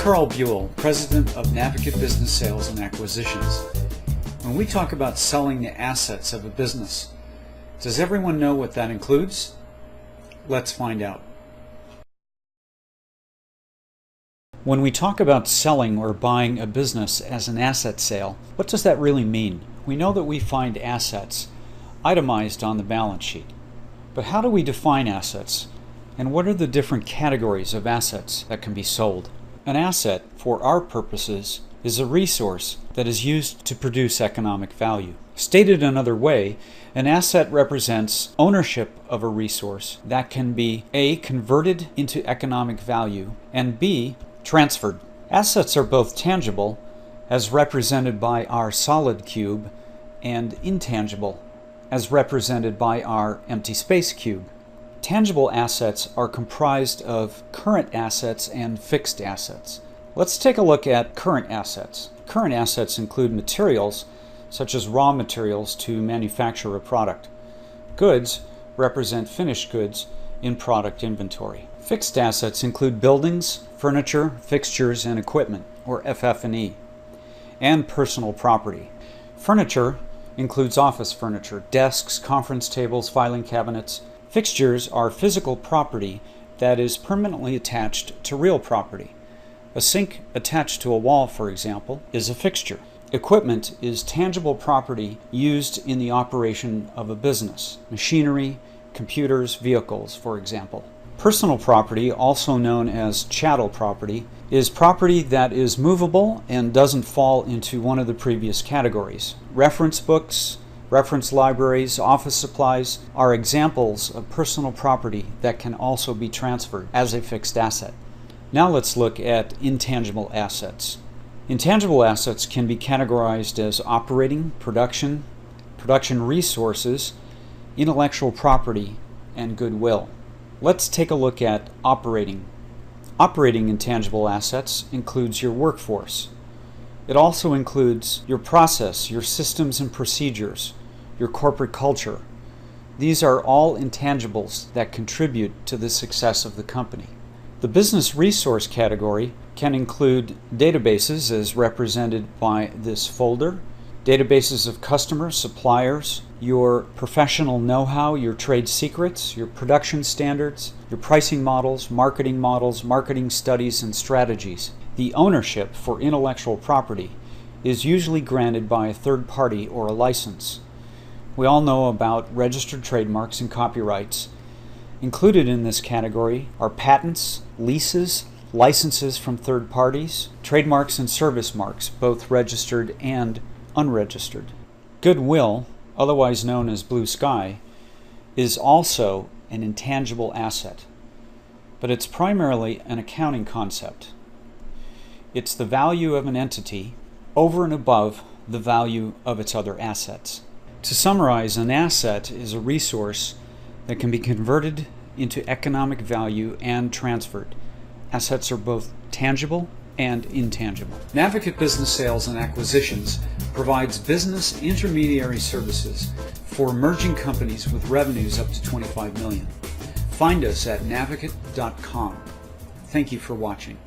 Carl Buell, President of Navigate Business Sales and Acquisitions. When we talk about selling the assets of a business, does everyone know what that includes? Let's find out. When we talk about selling or buying a business as an asset sale, what does that really mean? We know that we find assets itemized on the balance sheet. But how do we define assets? And what are the different categories of assets that can be sold? An asset, for our purposes, is a resource that is used to produce economic value. Stated another way, an asset represents ownership of a resource that can be A, converted into economic value, and B, transferred. Assets are both tangible, as represented by our solid cube, and intangible, as represented by our empty space cube. Tangible assets are comprised of current assets and fixed assets. Let's take a look at current assets. Current assets include materials, such as raw materials to manufacture a product. Goods represent finished goods in product inventory. Fixed assets include buildings, furniture, fixtures, and equipment, or FF&E, and personal property. Furniture includes office furniture, desks, conference tables, filing cabinets. Fixtures are physical property that is permanently attached to real property. A sink attached to a wall, for example, is a fixture. Equipment is tangible property used in the operation of a business. Machinery, computers, vehicles, for example. Personal property, also known as chattel property, is property that is movable and doesn't fall into one of the previous categories. Reference books, reference libraries, office supplies are examples of personal property that can also be transferred as a fixed asset. Now let's look at intangible assets. Intangible assets can be categorized as operating, production resources, intellectual property, and goodwill. Let's take a look at operating. Operating intangible assets includes your workforce. It also includes your process, your systems and procedures, your corporate culture. These are all intangibles that contribute to the success of the company. The business resource category can include databases as represented by this folder, databases of customers, suppliers, your professional know-how, your trade secrets, your production standards, your pricing models, marketing studies, and strategies. The ownership for intellectual property is usually granted by a third party or a license. We all know about registered trademarks and copyrights. Included in this category are patents, leases, licenses from third parties, trademarks and service marks, both registered and unregistered. Goodwill, otherwise known as blue sky, is also an intangible asset, but it's primarily an accounting concept. It's the value of an entity over and above the value of its other assets. To summarize, an asset is a resource that can be converted into economic value and transferred. Assets are both tangible and intangible. Navigate Business Sales and Acquisitions provides business intermediary services for emerging companies with revenues up to 25 million. Find us at navigate.com. Thank you for watching.